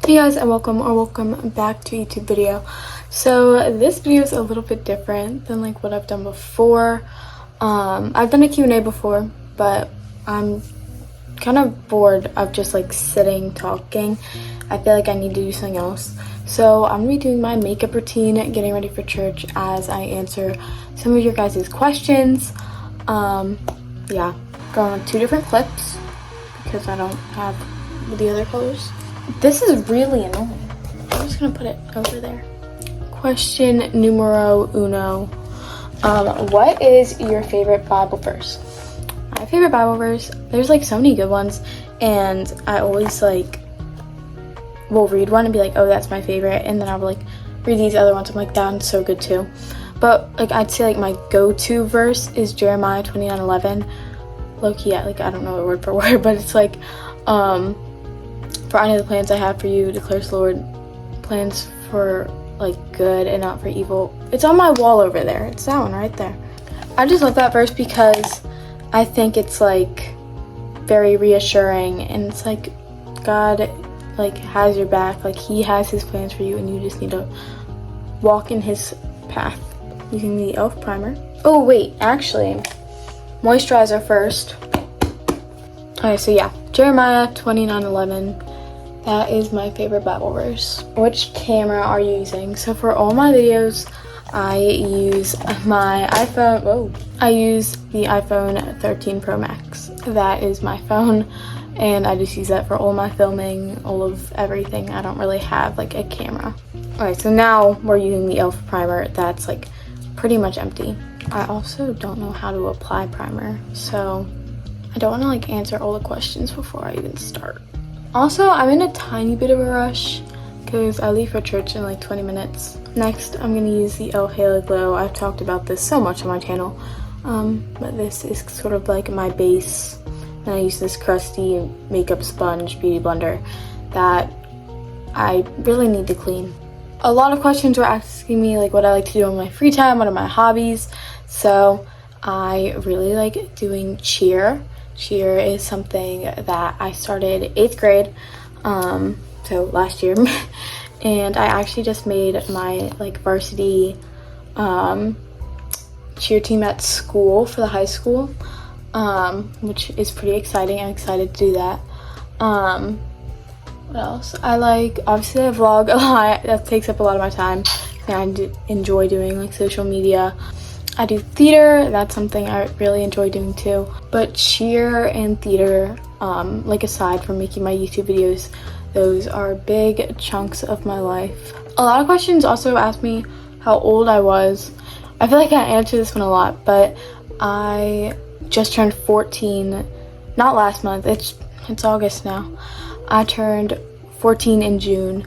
Hey guys, and welcome back to a YouTube video. So this video is a little bit different than like what I've done before. I've done a Q&A before, but I'm kind of bored of just like sitting talking. I feel like I need to do something else. So I'm gonna be doing my makeup routine, getting ready for church as I answer some of your guys' questions. Yeah, going on 2 different clips because I don't have the other colors. This is really annoying. I'm just gonna put it over there. Question numero uno. What is your favorite Bible verse? My favorite Bible verse, there's like so many good ones, and I always like will read one and be like, oh, that's my favorite, and then I'll like read these other ones. I'm like, that one's so good too. But like I'd say like my go-to verse is Jeremiah 29:11. Low-key, like I don't know it word for word, but it's like for I know the plans I have for you, declares the Lord, plans for like good and not for evil. It's on my wall over there. It's that one right there. I just love that verse because I think it's like very reassuring, and it's like God like has your back, like he has his plans for you, and you just need to walk in his path using the e.l.f. primer. Oh wait, actually, moisturizer first. Okay, so yeah, Jeremiah 29:11. That is my favorite Bible verse. Which camera are you using? So for all my videos, I use my iPhone. Whoa. I use the iPhone 13 Pro Max. That is my phone, and I just use that for all my filming, all of everything. I don't really have like a camera. Alright, so now we're using the e.l.f. primer. That's like pretty much empty. I also don't know how to apply primer, so I don't want to like answer all the questions before I even start. Also, I'm in a tiny bit of a rush because I leave for church in like 20 minutes. Next, I'm going to use the Elle Halo Glow. I've talked about this so much on my channel, but this is sort of like my base. And I use this crusty makeup sponge beauty blender that I really need to clean. A lot of questions were asking me like what I like to do in my free time, what are my hobbies. So I really like doing cheer. Cheer is something that I started 8th grade, so last year, and I actually just made my like varsity cheer team at school for the high school, which is pretty exciting. I'm excited to do that. What else? I like, obviously I vlog a lot. That takes up a lot of my time, and I enjoy doing like social media. I do theater. That's something I really enjoy doing too. But cheer and theater, like aside from making my YouTube videos, those are big chunks of my life. A lot of questions also asked me how old I was. I feel like I answer this one a lot, but I just turned 14, not last month, it's August now. I turned 14 in June,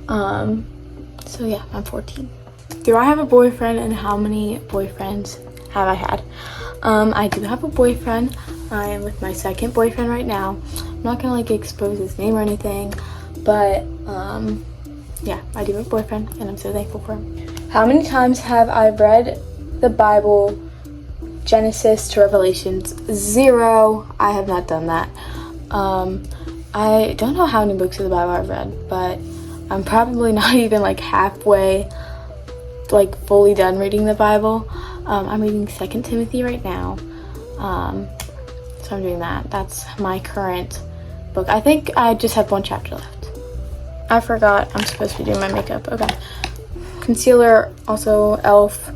so yeah, I'm 14. Do I have a boyfriend, and how many boyfriends have I had? I do have a boyfriend. I am with my second boyfriend right now. I'm not gonna like expose his name or anything, but yeah, I do have a boyfriend, and I'm so thankful for him. How many times have I read the Bible, Genesis to Revelations? 0. I have not done that. I don't know how many books of the Bible I've read, but I'm probably not even like halfway like fully done reading the Bible. I'm reading 2 Timothy right now, so I'm doing that. That's my current book. I think I just have 1 chapter left. I forgot I'm supposed to be doing my makeup. Okay, concealer, also e.l.f.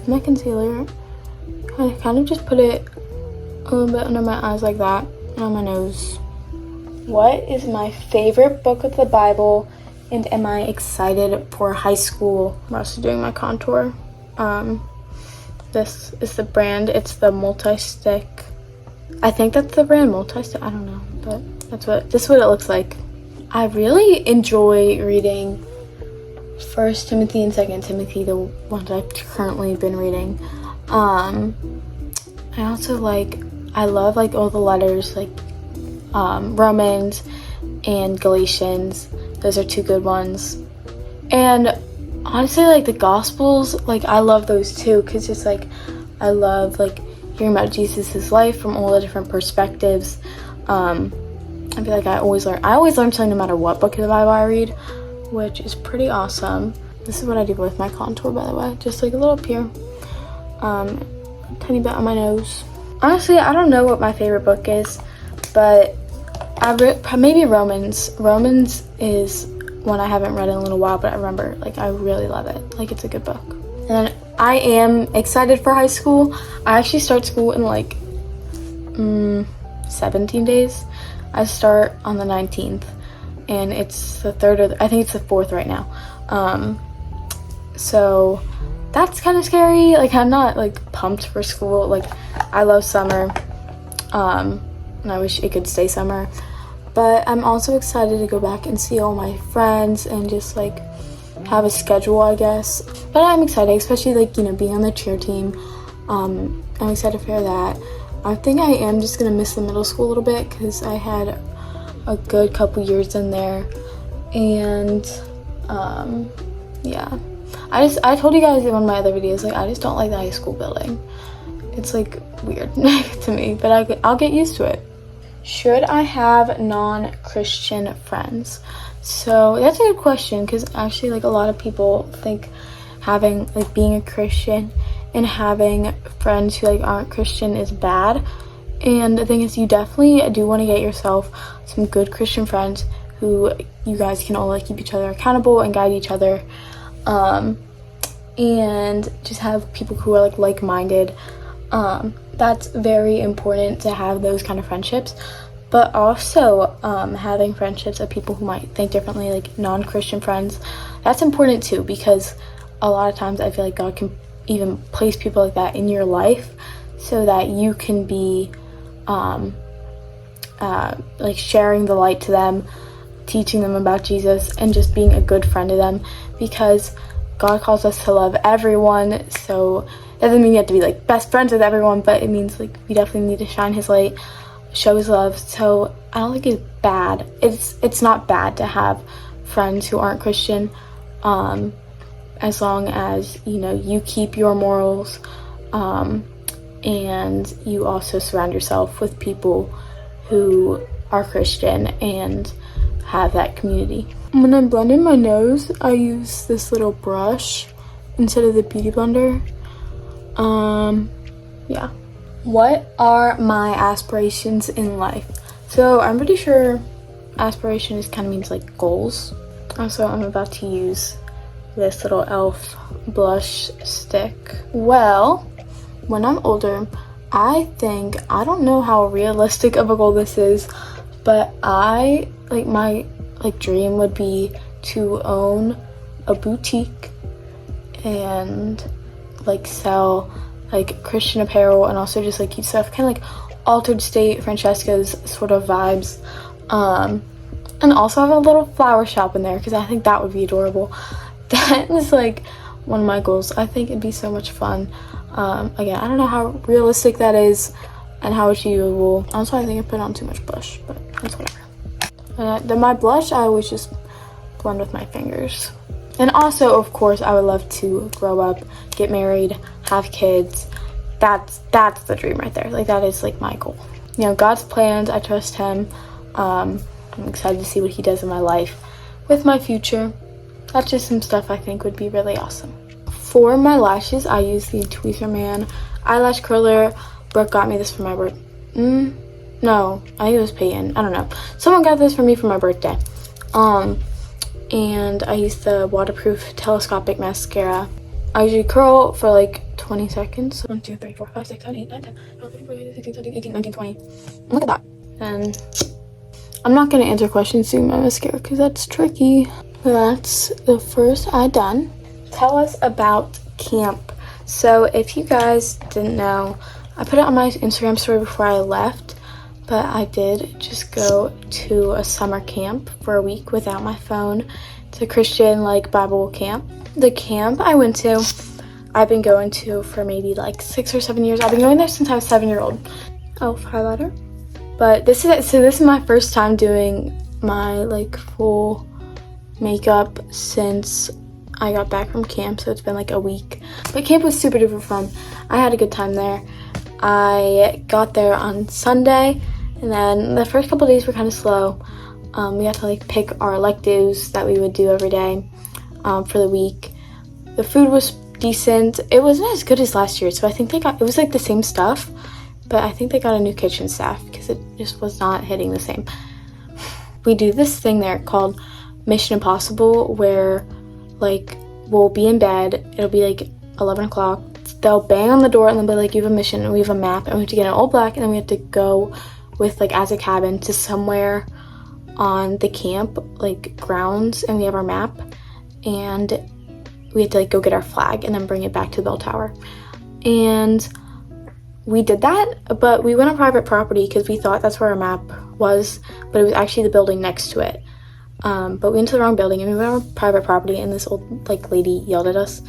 My concealer, I kind of just put it a little bit under my eyes like that, and on my nose. What is my favorite book of the Bible, and am I excited for high school? I'm also doing my contour. This is the brand. It's the multi-stick. I think that's the brand, multi-stick. I don't know, but this is what it looks like. I really enjoy reading 1 Timothy and 2 Timothy, the ones I've currently been reading. I also I love like all the letters, like Romans and Galatians. Those are 2 good ones. And honestly, like the Gospels, like I love those too, because it's like I love like hearing about Jesus's life from all the different perspectives. I feel like I always learn something no matter what book of the Bible I read, which is pretty awesome. This is what I do with my contour, by the way, just like a little up here, tiny bit on my nose. Honestly, I don't know what my favorite book is, but maybe Romans. Romans is one I haven't read in a little while, but I remember, like, I really love it. Like, it's a good book. And then I am excited for high school. I actually start school in like 17 days. I start on the 19th, and it's the 3rd, I think it's the 4th right now. So that's kind of scary. Like, I'm not like pumped for school. Like, I love summer, and I wish it could stay summer, but I'm also excited to go back and see all my friends and just like have a schedule, I guess. But I'm excited, especially like, you know, being on the cheer team. I'm excited for that. I think I am just gonna miss the middle school a little bit because I had a good couple years in there, and yeah, I told you guys in one of my other videos, like, I just don't like the high school building. It's like weird to me, but I'll get used to it. Should I have non-Christian friends? So that's a good question, because actually, like, a lot of people think having, like, being a Christian and having friends who like aren't Christian is bad. And the thing is, you definitely do want to get yourself some good Christian friends who you guys can all like keep each other accountable and guide each other, and just have people who are like-minded. That's very important to have those kind of friendships, but also having friendships of people who might think differently, like non-Christian friends. That's important too, because a lot of times I feel like God can even place people like that in your life so that you can be like sharing the light to them, teaching them about Jesus, and just being a good friend to them, because God calls us to love everyone. So that doesn't mean you have to be like best friends with everyone, but it means like we definitely need to shine his light, show his love. So I don't think it's bad. It's not bad to have friends who aren't Christian, as long as, you know, you keep your morals, and you also surround yourself with people who are Christian and have that community. When I'm blending my nose, I use this little brush instead of the beauty blender. Yeah. What are my aspirations in life? So I'm pretty sure aspirations kind of means like goals. Also, I'm about to use this little elf blush stick. Well, when I'm older, I don't know how realistic of a goal this is, but my dream would be to own a boutique and like sell like Christian apparel, and also just like cute stuff, kind of like Altered State, Francesca's sort of vibes, and also have a little flower shop in there, because I think that would be adorable. That is like one of my goals. I think it'd be so much fun. Again, I don't know how realistic that is and how achievable. Also, I think I put on too much blush, but that's whatever. And then my blush, I always just blend with my fingers. And also, of course, I would love to grow up, get married, have kids. That's the dream right there. Like, that is like my goal. You know, God's plans, I trust him. I'm excited to see what he does in my life with my future. That's just some stuff I think would be really awesome. For my lashes, I use the Tweezer Man eyelash curler. Brooke got me this for my birthday. No, I think it was Peyton. I don't know. Someone got this for me for my birthday. And I use the waterproof telescopic mascara. I usually curl for like 20 seconds. 1, 2, 3, 4, 5, 6, 7, 8, 9, 10, 11, 12, 13, 14, 15, 16, 17, 18, 19, 20. Look at that. And I'm not going to answer questions through my mascara because that's tricky. That's the first eye done. Tell us about camp. So if you guys didn't know, I put it on my Instagram story before I left, but I did just go to a summer camp for a week without my phone. It's a Christian like Bible camp. The camp I went to, I've been going to for maybe like 6 or 7 years. I've been going there since I was 7-year-old. Elf highlighter. But this is my first time doing my like full makeup since I got back from camp, so it's been like a week. But camp was super duper fun. I had a good time there. I got there on Sunday, And then the first couple days were kind of slow. We had to like pick our electives that we would do every day for the week. The food was decent. It wasn't as good as last year, so I think it was like the same stuff, but I think they got a new kitchen staff because it just was not hitting the same. We do this thing there called Mission Impossible, where like we'll be in bed, it'll be like 11 o'clock, they'll bang on the door and they'll be like, you have a mission, and we have a map, and we have to get in all black, and then we have to go with like as a cabin to somewhere on the camp like grounds, and we have our map, and we had to like go get our flag and then bring it back to the bell tower. And we did that, but we went on private property because we thought that's where our map was, but it was actually the building next to it. But we went to the wrong building, and we went on private property, and this old like lady yelled at us,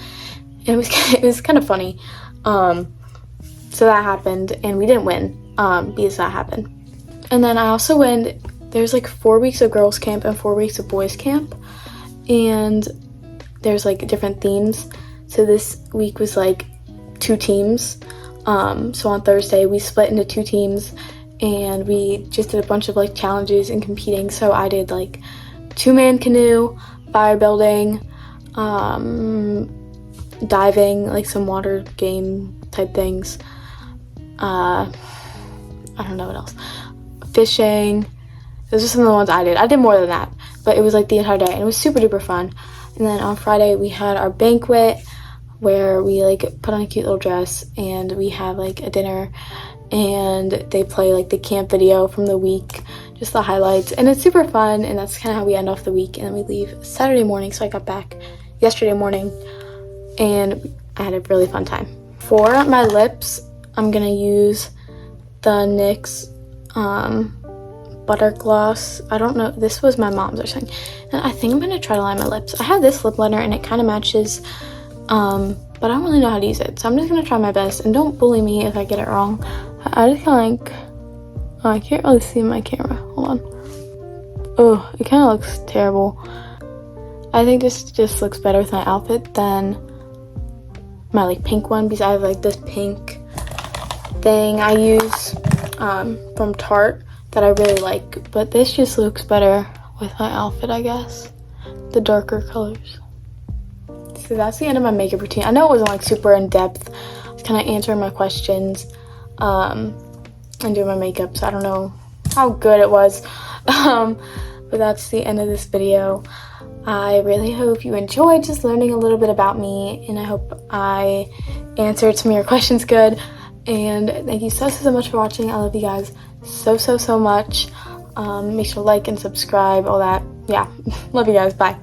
and it was kind of funny. So that happened, and we didn't win because that happened. And then I also went, there's like 4 weeks of girls camp and 4 weeks of boys camp, and there's like different themes. So this week was like 2 teams. So on Thursday we split into 2 teams, and we just did a bunch of like challenges and competing. So I did like 2-man canoe, fire building, diving, like some water game type things. I don't know what else. Fishing. Those are some of the ones I did. I did more than that, but it was like the entire day, and it was super duper fun. And then on Friday we had our banquet where we like put on a cute little dress, and we have like a dinner, and they play like the camp video from the week, just the highlights, and it's super fun. And that's kind of how we end off the week. And then we leave Saturday morning, so I got back yesterday morning, and I had a really fun time. For my lips, I'm gonna use the NYX butter gloss. I don't know, this was my mom's or something, and I think I'm gonna try to line my lips. I have this lip liner and it kind of matches, but I don't really know how to use it, so I'm just gonna try my best, and don't bully me if I get it wrong. I just kind of like, oh, I can't really see my camera, hold on. Oh, it kind of looks terrible. I think this just looks better with my outfit than my like pink one, because I have like this pink thing I use from Tarte that I really like, but this just looks better with my outfit, I guess, the darker colors. So that's the end of my makeup routine. I know it wasn't like super in depth. I was kind of answering my questions and doing my makeup, so I don't know how good it was, but that's the end of this video. I really hope you enjoyed just learning a little bit about me, and I hope I answered some of your questions good. And thank you so much for watching. I love you guys so much. Make sure to like and subscribe, all that. Yeah, love you guys. Bye.